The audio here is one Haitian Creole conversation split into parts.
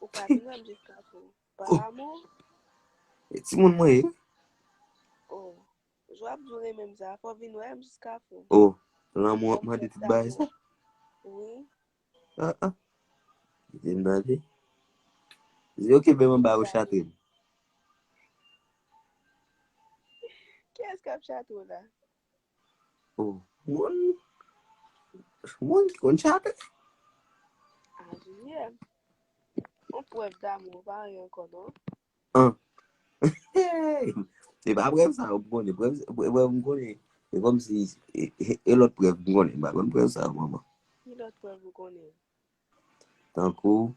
Ou pas vin wèm jiska pou. Par Oh, amour, ti moun mwen. oh, jwap joure même ça, faut vin wèm jiska pou. Oh, l'amour Comme m'a dit preuve tout bail ça. d'amour. Oui. Ah, ah. J'ai demandé. J'ai ok, ben, mon bar au château. Qu'est-ce qu'il y a château là? Oh, moun ki kon château. Ah, Julien. On preuve d'amour, pas rien encore, non? Ah. Hey. C'est pas bref ça, on connaît. Bref, on connaît. C'est comme si, et l'autre preuve, on connaît. Bah, on preuve ça, maman. Qui l'autre preuve vous connaît? Tant que, on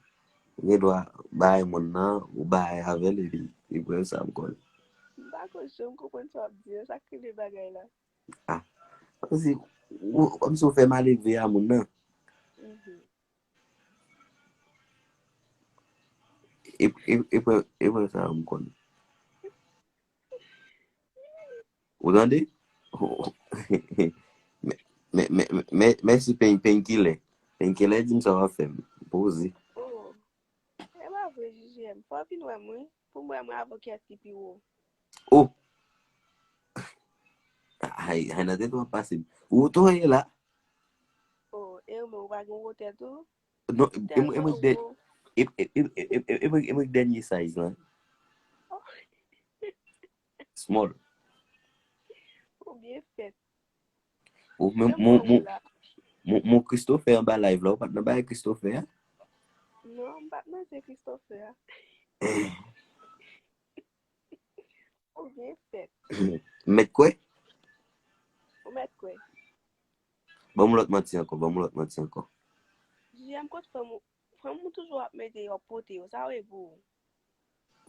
doit bailler mon nom, ou bailler avec lui. Et preuve ça, on connaît. Bah, que je me comprends ça, dire ça que les bagailles là. Ah. Comme si on fait mal élevé à mon nom. Et preuve ça, on connaît. Vous entendez? Merci Painkiller. Painkiller dit que ça va faire. Poser. Oh, e ba vre Julien. Faut vin wèm oui. Pour moi, moi avocat qui pi haut. Oh! Ay, na tête va passer. Ou toi est là. Oh, e ou men ou pa gen wote tou? Non, Telman ou. et dernier size là. Oh, Small. ou bien fait. Ou Telman ou là. mon Christopher en bas live là, ou pas dans bas Christopher. Non, maintenant c'est Christopher. Ou bien fait. Met quoi? Ou met quoi? Bon l'autre menti encore. Julien, quand femme toujours ap mette yo pote yo, ça ouais pour.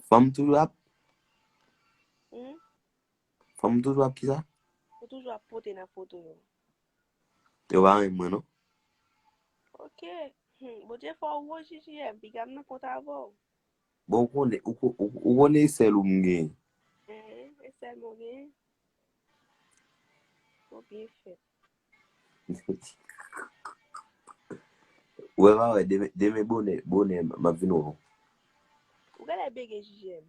Femme toujours ap qui ça? Faut toujours ap pote na photo yo. Yo va moi non? Ok. Bon Dieu, faut ou Julien, puis gam nan compte avant. Bon on est celle ou m'gagne. Et c'est mon gars. Ou bien fait. Ouais, ouais, demain bonnet, ma vino. Ou gade bege Julien.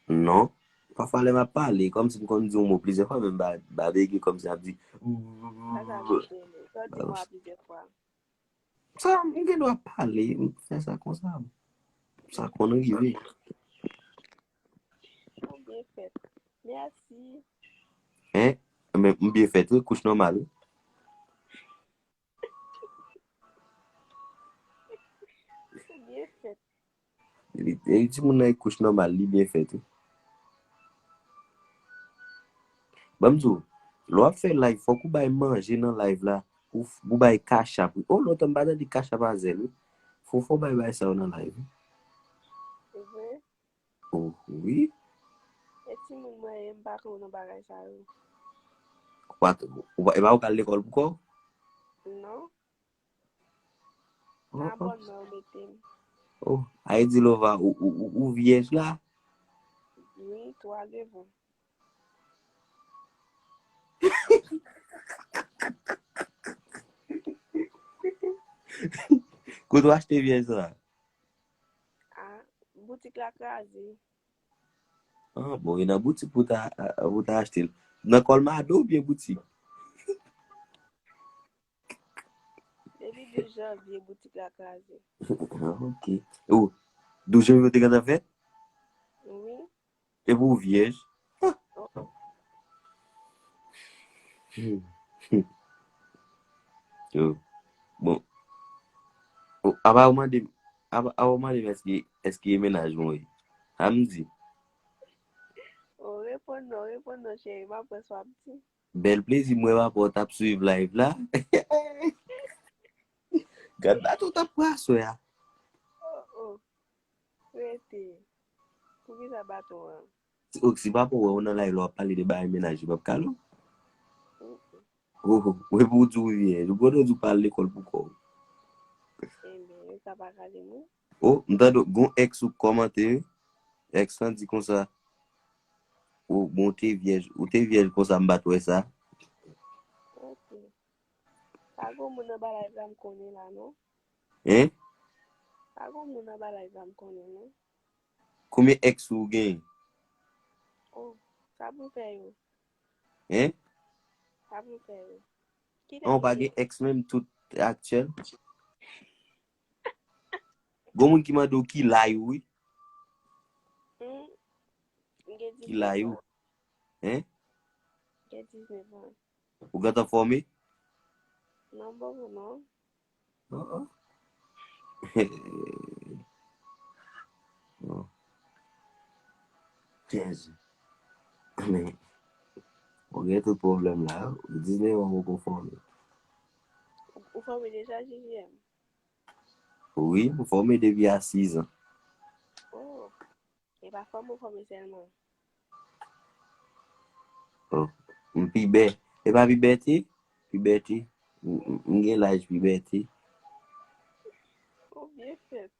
Non, pas fallait m'a parler comme si on dit un mot plusieurs fois, même bébé comme ça dit. Ça me fait. Ça dis-moi plusieurs fois. Ça, on doit parler, faire ça comme ça. Ça qu'on arrive. Ou bien fait. Merci. Hein? Mais bien fait, couche normal. Ou bien fait. Il dit mon couche normal, bien fait. Bamzou, l'on fait live, faut qu'on baille manger dans live là. Ou baille cash up. Oh, l'autre m'ba di cash up à zéro. Faut baille ça dans live. C'est vrai. Oh, oui. Et si moun mwen mba kon nan bagay sa yo? Ou va à l'école pourquoi? Non? Oh, Nan oh. bon nan metem. Oh, Heidi Lova, ou vierge là. Oui, 3 devant. Quand tu achètes vierge là. Ah, boutique la krasi. Ah, bon, il y a une boutique pour t'acheter. Dans Colmado ou bien boutique? Depuis 2 janvier, boutique la krasi. Ah, ok. Oh, 12 janvier, tu as fait? Oui. Et vous, vierge? Oh, Oh, bon. Oh, apparemment, est-ce qu'il y a ménagement? Amdi, repon non, chérie. Ma pres wap ti. bel plaisir, moi, pour tap suivre live là. Gade là, tout tap pas, ya. Oh. Rete. Pou ki sa baton an? Si pas pour on a live là, parler de bail ménage, pas calme. Oh, ouais, pour du vierge. Je peux nous parler l'école pourquoi? Ebe, sa pa kade mou? Oh, m'tando, gon ex ou commenter, ex lan dit comme ça. Ou bon t'es vierge comme ça m'battre ça. Ok. Sa kon moun nan balay vlam konen la, non? Hein? Ako moun nan balay sa m konnen, non? Combien ex ou gen? Oh, sa pou fè yo. Hein? Sa pou fè yo. Ki te On nou pa gen? gen ex même tout actuel. Gon moun ki mando ki lay ou, oui? Gen Ki lay 19 ou. an. Hein? Gen 19 an. Ou gata formé? Nan bon, non? Oh, oh. Oh. 15. Mais, on gen tout problème là. Ou 19 ans ou kon formé. Ou fòmè deja JJM? Oui, ou formé depuis à 6 ans. Oh, e pa fòm ou fòmè selman? Oh. Pi be. E pa pi beti? Pi beti. Gen l'âge pi beti. Oh, bien fèt.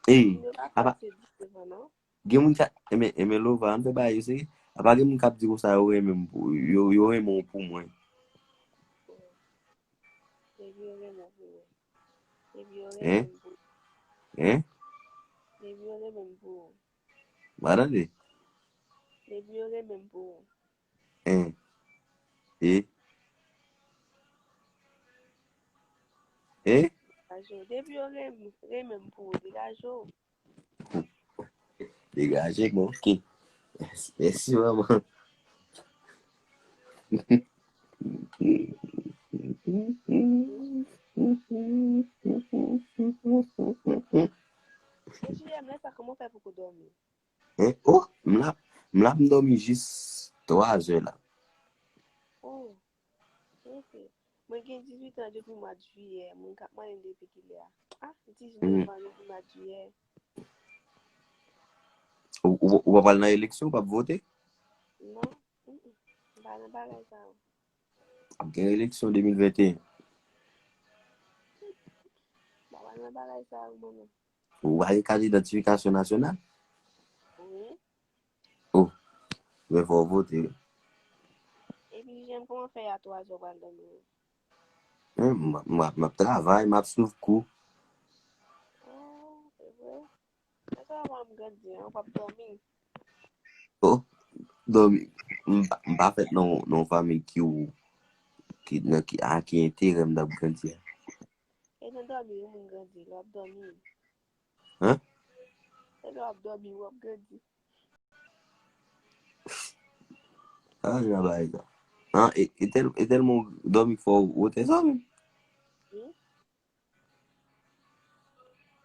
Eh, Nou pa apa, fòmè 19 an, non? gen moun ka, eme lo va, an pe ba yo se, apa gen moun kap di ko sa yo reme mpou, yo reme mpou mwen. Oh, debi yo remè mpou. Debi yo remè Hein? mpou. Hein? Debi yo remè mpou. Badan de? Debi yo remè mpou. Hein? Eh? Eh? Debi yo remè mpou, digajo. Dégagé, bon, ok. Merci, maman. JJM, lè sa koman fè pou kou dormi? Hein? Oh, m'lap m'dormi juste 3 heures là. Oh, ok. Mwen gen 18 an depi mwa juye, mwen kapman yon depi ki le a. Ah, 19 an depi mwa juye. Ou pa pal nan eleksyon, ou pa vote? Non, ba nan bagay sa ou. Gen eleksyon 2021. Ba nan bagay sa ou mwen. Ou a yon carte d'identification nationale? Oui. Oh, mais faut voter. E pi jem koman fè ya 3 jo bal dormi? Map travay, map suv kou. Oh, e vwe. Mwen sa wap gadi, an wap dormi. Oh, dormi. Mpa fet non fami ki ou ki enterem da bukantye. E nan dormi yon mwen gadi, wap dormi. Hein? E wap dormi, wap gadi. Ah, jan ba e da. Ah, e tel moun dormi fò wote sa men? Oui.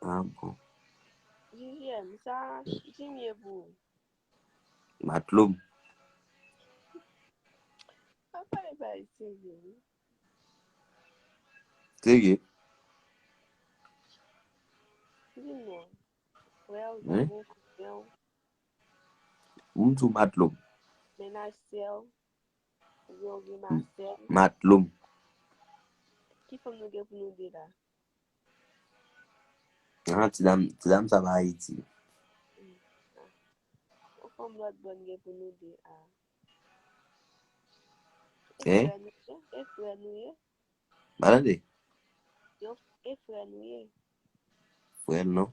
Ah, bon. JJM, sa jimye pou. Matloum. A pale ba yi seye. Sege? Di nou. Wè ou Hein? gen koumyon, Moun sou matloum. menaj sel, wè ou gen masel. Matloum. Ki fòm nou gen pou nou de la? Ah, ti dam sa ba Haiti. Ou fòm lot bon gen pou nou de a? Eh? E fwè nou ye? Badan de? Yo, e fwè nou ye? Fwen non?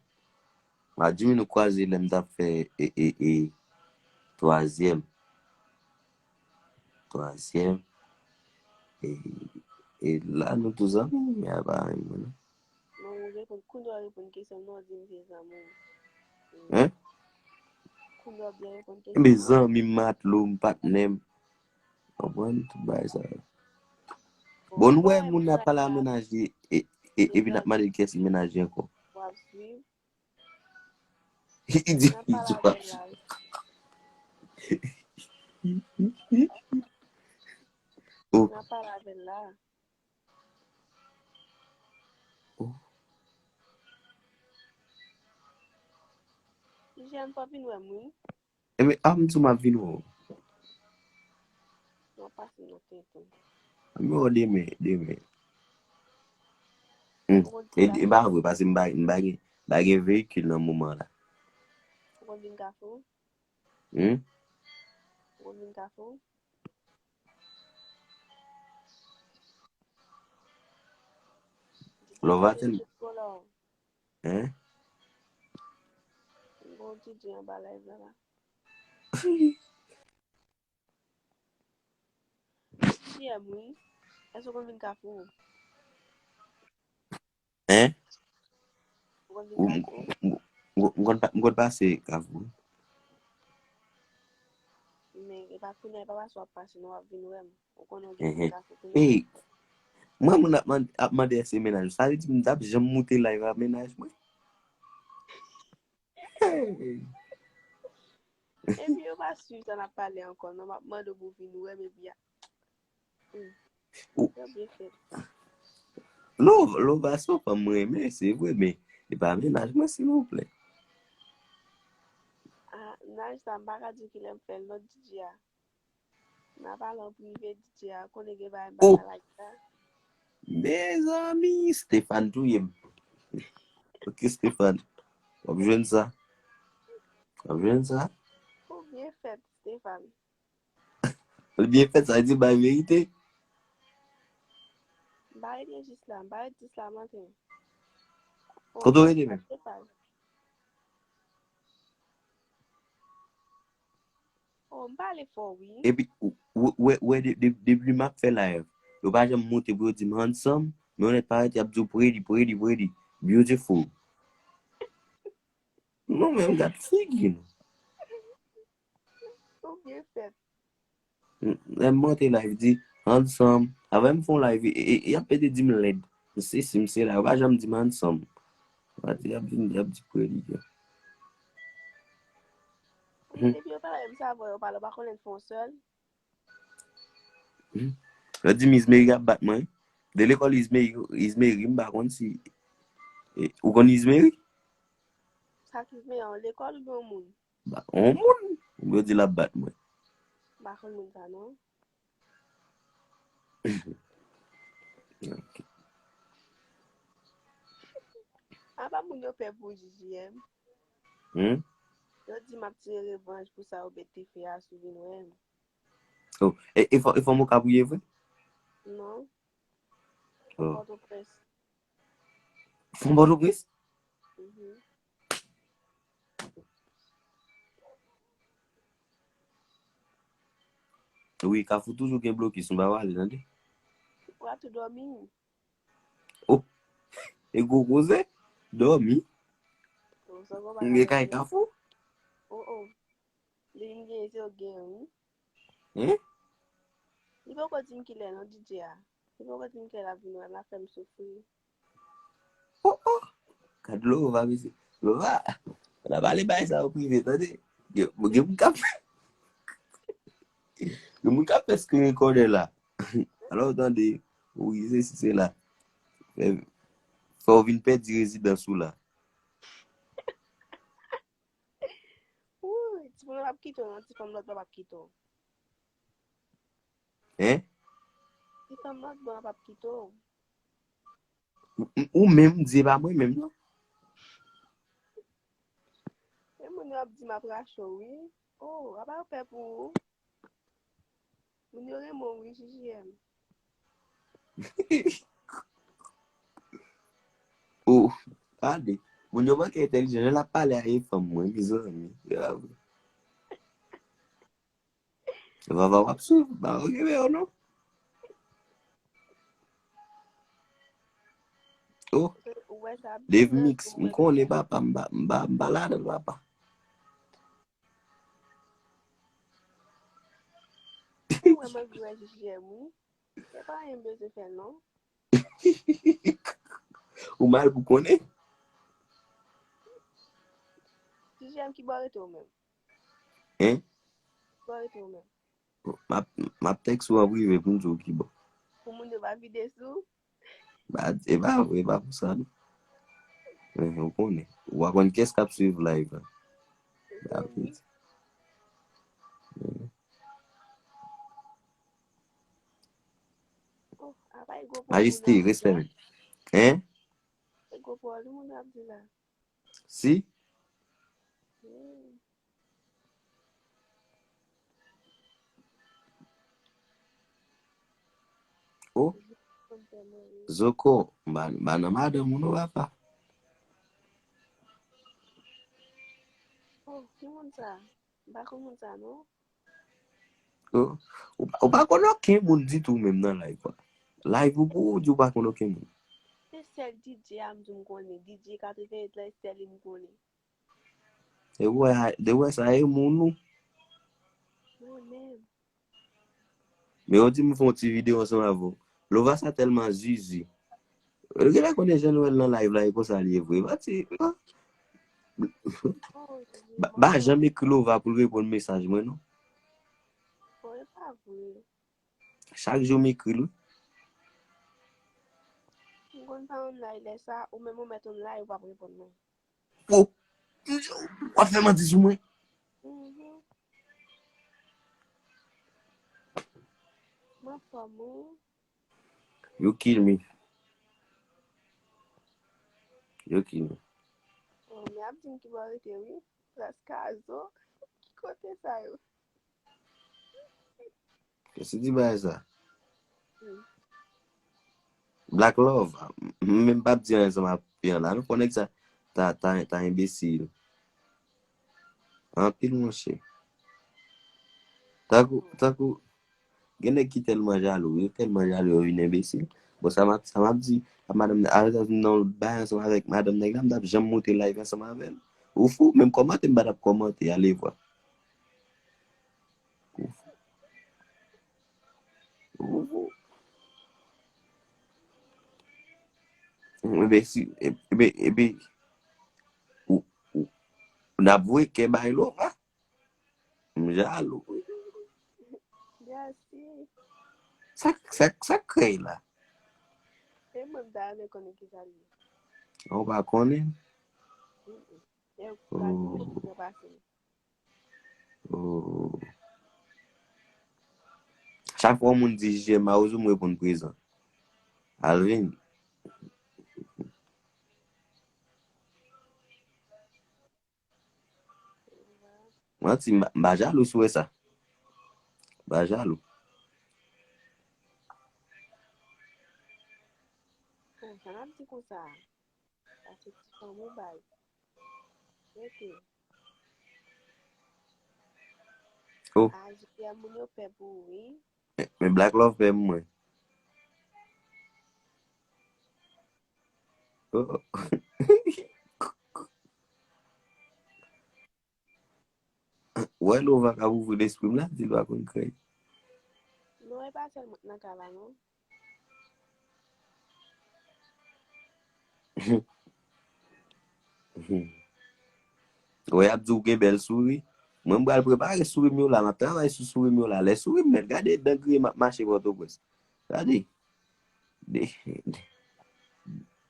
Ma di mi nou kwaze lem da fe troasyem. Troasyem. E la nou tou zan, mi a ba yon mwen. Mwen repon, koun do repon kesyon nou di mse zamon. Hein? Koun do bien repon E me kesyon nou. zan mi matloum, patnem. Mwen tout bay sa. Bon wè moun na pala menaje, e vi natman de kes menaje anko. Wap swiv. I di Nan ki pala jwa. ven la. Oh, Nan pala ven la. oh. Jem pa vin wè mwen. E me am sou ma vin wò. Nan pasi nou ten. Ami wò deme. Ou E ba wè, pasi mbagi veykil nan mouman la. kon vin kafou? Hmm? Kon vin kafou? Lo vaten, Hein? Bon DJ en bas live là. Si oui. Est-ce qu'on vient cafou? Hein? On vient cafou? Mwen pase kavou. Mais il va connaître pas soit passer nous venir même. On connaît vient cafou. Hey, mwen ap mande ese menaj. Sa li di mwen tap jam moute live a menaj mwen. Hey. Et puis on va suivre ça n'a parlé encore. Non, m'a demandé pour venir ouais mais bien. C'est bien fait. Lo baso pa mwen men, se vwe men. E pa menaj mwen s'il vous plaît. Ah, nan ça m'a dit qu'il aime faire l'autre DJ. N'a pas l'en privé DJ qu'on est ba ba like ça. Mes amis, Stéphane Touyem. Ok, Stéphane. Wap jwen sa? Wap jwen sa? Oh, bien fait, Stéphane. Bien fait, sa di ba verite. Bah, il est juste là. Bah, il est juste là matin. Koto rete men? Stéphane. Oh, m'parle fort, oui. E pi, wè debi map fe live. Yo pa jam monte pou yo di m handsome, men on et paret yap di pretty, beautiful. Non men, m gat figin. Oh, bien fait. M monte live di, handsome. Avè m fon live, yap pete di m led. Se si m se la, yo pa jam di m handsome. Yap di pretty. Depuis, on parle de ça, on parle pas qu'on est fond seul. Yo di m Izmeri ap bat mwen. De l'ekol Izmeri, m bakon si. Ou kon Izmeri? Ça qui se met en l'école ou bien au monde? Ba, on moun. Yo di la bat mwen. Bah, on monde ça, non? Ah, bah, mon yo fait pour JJM. Yo dit m'a tiré revanche pour ça au bête fait à suivre nous. Oh, e fò mou kabouye vwe? Non? Oh. Port-au-Prince. Fon bodo pres? Oui, Kafou toujou gen bloki sou ba wale, nan de? Ou a tu dormi? Oh, e go goze? Dormi? Oh, ça va Nge pas. kay Kafou? Oh, oh. Les Indiens, c'est au gain. Hein? Il faut qu'on dise qu'il est non DJ. Il faut qu'on dise qu'elle a vu la femme souffrir. Oh, oh. Kad lo va bise. Lo va. La bale bay sa ou prive, tade? Gen moun kap. Gen moun kap eske rekorde la. Alors, tande, ou yise si se la. Fò vin pet di rezidansou la. Ouh, tu peux pas quitter, non? Tu peux pas quitter. Hein? Tu peux pas quitter. Ou même, di ba mwen même, non? Et mon a dit ma prache, oui. Oh, a pas fait pour. Mon aurait mon oui, JJM. Oh, pade. Moun yo man ke intelijen, la pale a e fam mwen, bizon mi. Va wap sou, ba ok ve ou non? Oh, Ouais, ça Dave bien. Mix, mkone bapa, mbalade bapa. Ouais, moi, je vais JJM, oui. C'est pas un besoin de faire, non? Ou mal pou kone? JJM qui boit tout même. Hein? Boit tout même. Map tek sou aprive pou mjou ki bo. Pour mon ne va vider sous. Ba, e ba pou sa nou. Ou kone. Ou akon kes kap suiv live. Ba, pwit. Oh, après, il go pour Majesté, respect men. Hein? il go pour le monde a dit là. Si? Oh, Zoko, ba nan madam ou nou bapa. Oh, qui monte ça? Pas comment ça, non? Ou pa konon ken moun di tou menm nan live pa. Live ou di ou pa konon ken moun. C'est celle DJ Amdou m'konne. DJ 88 la celle m'konne. De wè sa e moun nou. Moi-même. Me ou di mou fon ti video ansan avon. Lova sa telman zizi. Lè la konen jen wè nan live la e kon sa liye vwe. Oh, je Ba m'en. jan me kri Lova pou repon mesaj mwen nou. Oh, c'est pas vrai. Chak jou me kri lou. M'konne pas on live ça ou même on met on live ou pas répondre non. Ou, wap fè man di sou mwen. Mhm. Ma femme. You kill me. You kill me. Oh, mais Abdou qui va arrêter oui. La caso. Qui côté ça yo? Kè se di ba e sa? Hmm. Black Love. Mèm pa di an sa ma piyan la. Nou konen ki sa ta imbesil. An pil mwen che. Takou, gen ki telman jalou. Yo telman jalou yo yon imbesil. Bon sa ma di, a madame arrête nan ba ansan avèk madame Neglam dap jam monte live ansan avèl. Ou fou, mèm komante mba dap komante, ale vwa. Ou fou. Ebe, ou nap vwe ke bay lo, ha? Mjalou. Merci. Sa kre la. Et même d'ailleurs qu'on est qui ça lui. Ou pa konen? Et pas dit Ou, que c'est passé. ou. Chak fwa moun di jije ma ouzou mwen pon prezant. Alvin. Mwen ti mba jalou souwe sa. Mba jalou. Oh, ça n'a pas comme ça. Ça c'est petit femme mobile. Ok. Oh, Ah, j'ai un mon yo fait pour oui. men Black Love pe mwen. Oh. Wè lo va ka vou l'esprim la, di lo akon kre. Non, et pas seulement dans cala non. Wè ap di ou gen bel souri. Mwen mbral prepare souri myo la, map travay sou souri myo la. Le souri mwen, gade dengri mache voto kwes. Gade.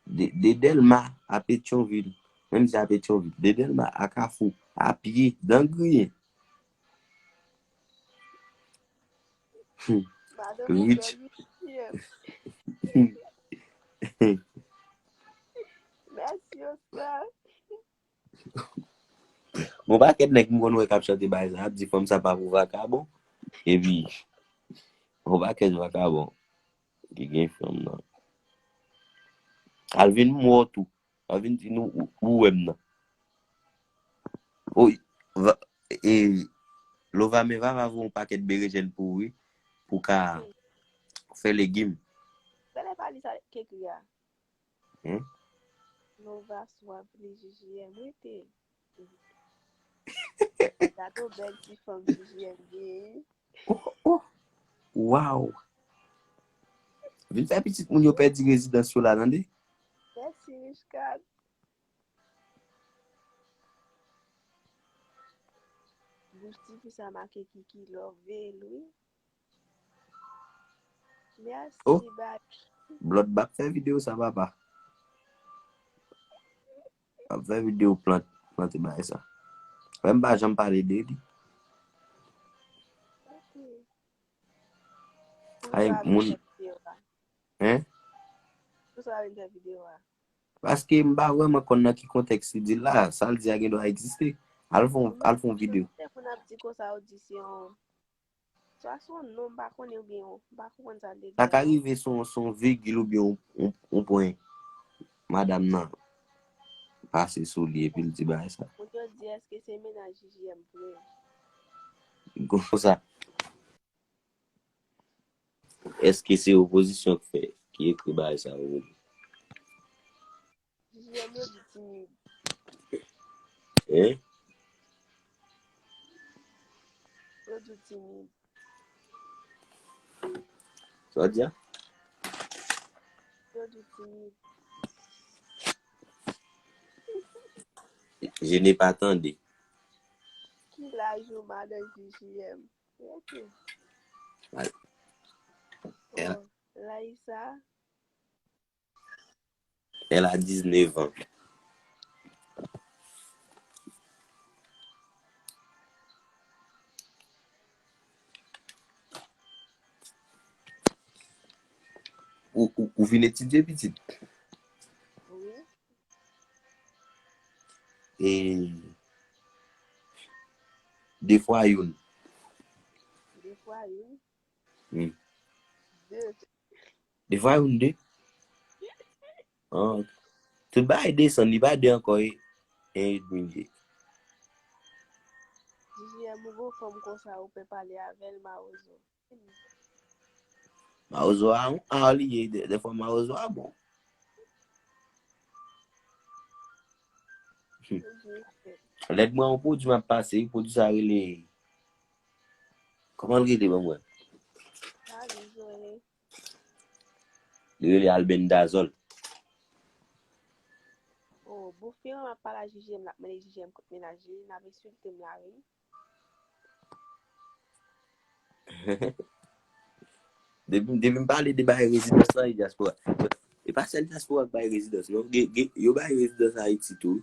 De Delma a Petionville. Mèm si a Petionville. De Delma a Kafou. A piye, dengri. Madame mon père Rich. lui. Merci Oscar. Mwen pa ket nek mwen wè kap chante bay sa. Ap di fòm sa pa pou vakabon. E bi, mwen pa ket vakabon. Ki gen fòm nan. Alvin mwotou. Alvin ti nou ou wèm nan. Ou, lo va me va avon paket berejen pou wè. Pou ka fè legim. Fallait pas dire ça quelqu'un. Hein? Non va soit les JJM était. La to belle petite femme JJM. Oh, wow. Vin fè pitit moun yo pè di rezidansyo la nan de? Merci Mishkat. Bousti puis ça marqué Kiki Love lui. Oh, Merci bye. blood bak fè video sa papa. Ap fè video planti bay sa. Fèm ba jam pale de di. Ok. Ay, moun, hein? Tout ça avec des vidéos. Paske mba wè mwen kon nan ki konteks di la, sal di agen do a eksiste. Al fon video. On a dit que ça audition. Soit son nom, pas qu'on est bien, pas qu'on ça de Tak dire. arrive son virgule ou bien on point. Madame nan. Pase sou li epi l di ba sa. Mwen te di eske se menaj JM vre. Kon sa, eske se opozisyon ki ekri ba sa ou? JM yo di timide. Hein? Yo di timide. So diya? Yo di timide. Je n'ai pas attendu. Ki la jou madan JM? Ok. Elle, Oh, Laïsa. elle a 19 ans. Ou vin etidye pitit? Oui. E de fwa yon. Des fois une. Hmm. Deux. De fwa yon de? Ah, tout ba ede san, li ba de anko e dminje. JM ou go fom kon sa ou pe pale avel ma ozo. Ma ozo a, an li ye, de fwa ma ozo a bon. Let mwen an pou di ma pase, pou di sa rele, koman rele ban mwen? Ah, désolé. Rele albendazole. Oh, bouffé, on a pas la JGM, la mais JGM contre ménager, n'a pas insulté la rue. Depi m pale de baye rezidans la, yi diaspora. E pa sel diaspora k baye rezidans, non? Yo baye rezidans a iti tou.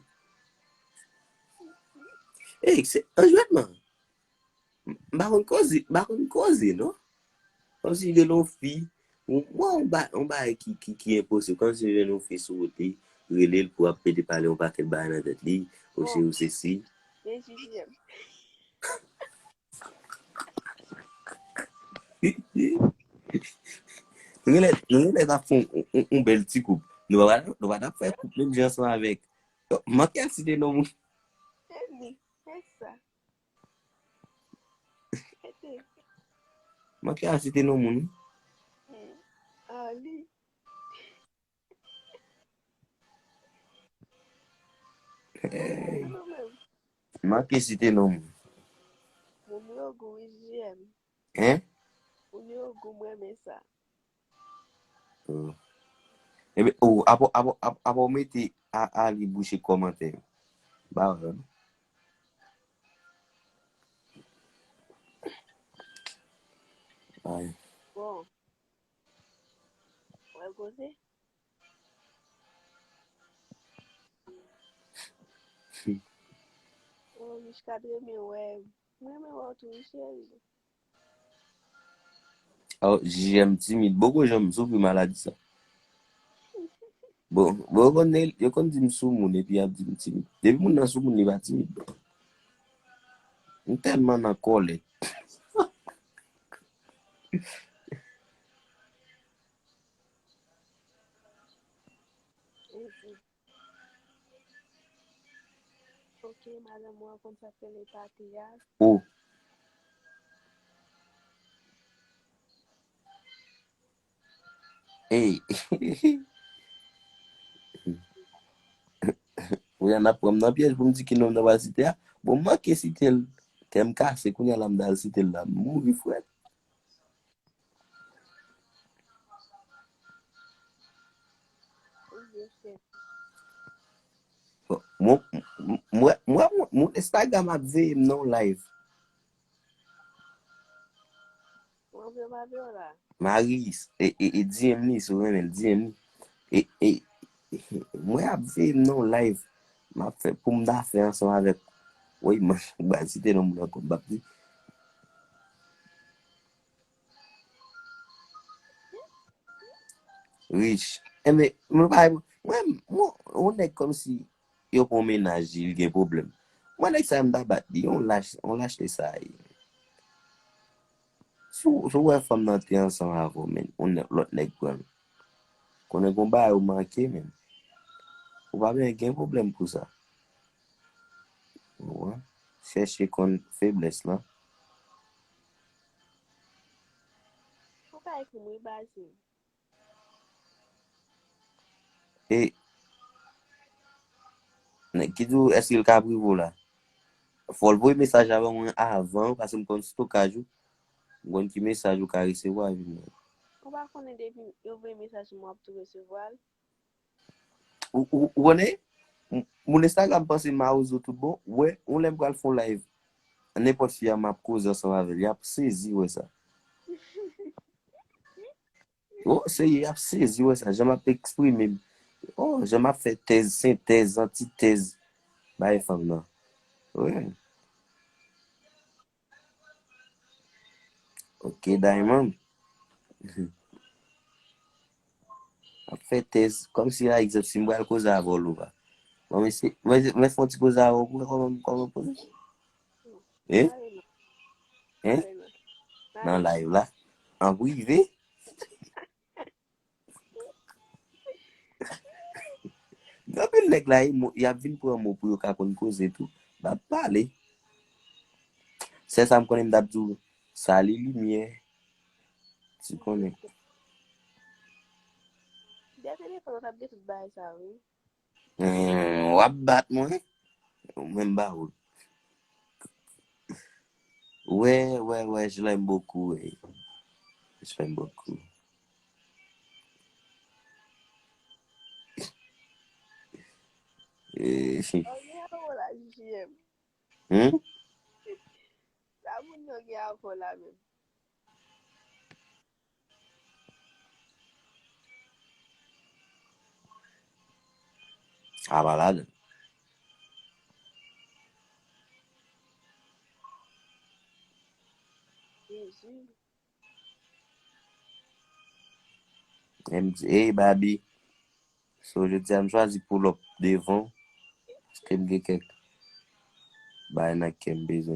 E, anjouetman, bakon koze, non? Kon si de lon fi, mwen on baye ki impose, kon si de lon fi soubote, relel pou apre de pale, on pa kel baye nan det li, ou se Bon, ou se si. mais JGM. Relel a fon un bel ti koup. Nou va da fè koup, men jansan avek. Mwen ke asite non moun? C'est ça. C'était. Mwen ke asite non moun? Ali. Hey. Non, même. Mwen ke asite non moun? Mon yo go JGM. Hein? Mon yo go mwen men ça. Ebe, apo mette a li bouche komante. Ba wè. Ay. Bon, on va causer. Oh, jusqu'à 2000, ouais. Moi, mais ouais, tout chéri. Oh, j'aime timide. Boko j'aime souffre maladie ça. Bon, yo kon di m sou moun epi ap di m timide. Depi moun nan sou moun li ba timide. M telman nan kole. Ok, madame, moi, comme ça fait les papillages. Oh. Hey. Ou yan ap prom nan piyej pou m di ki nom nan ba site ya. Bon, man ke site l. Kem kase koun yan lam dal site l la. Mou fwet. Moun Instagram ap ve m non live. On veut ma là. Maris, e DM ni, sou remen, DM ni. Mwen ap ve m non live. Ma fe pou m da fe ansan avek. Woy, man, ba site non moun akon bap di. Rich. Eme, mwen ek kom si yo pou menaj il gen problem. Mwen ek sa m da bat di, on lache te sa yi. Sou wè fam nan te ansan avon men, on lot nek kon. Konen kon ba ou manke men. Ou pa ben gen problem pou sa. Ouais. Chercher kon faiblesse là. Faut pas écrire moi basé. Et qui dit est-ce qu'il ka privo là? Faut le voyer message avant parce que mon stockage gon ki message ou ka recevoir. On va connaître depuis envoyer message moi pour recevoir. Ou connaît mon Instagram pense ma ouzo tout bon. Ouais, on l'aime quand font live. N'importe qui a ma cause ensemble avec lui, a saisi ouais ça. Oh, c'est il a saisi ouais ça, je m'a exprimer. Oh, je m'a fait thèse, synthèse, antithèse. Bah femme là. Ouais. OK, Diamond. A fait thèse comme si là exemple si moi cause à vol ou pas. Bon mais c'est mais faut tu cause à vol comment poser? Hein? Carrément, Hein? carrément, Dans carrément. live là. En privé. Gapil nèg là, il a vinn pour un mot pour yo ka kon cause et tout. Bah parler. C'est ça me connaît m'dabdou. Ça les lumière. Tu connais. Dès que les gens ont dit tout bail ça, oui. Wap bat moi. Même ba ou. Ouais, je l'aime beaucoup. Ouais. Je l'aime beaucoup. Et, Oh, yeah, voilà, j'aime. hmm? Ça, mon nom, il y a encore là même. Ah malade. Jésus. Elle me dit, hey baby. So je dis, elle me choisi pour l'op devant. Parce que me quelques. Bah, il y en a qui me besoin.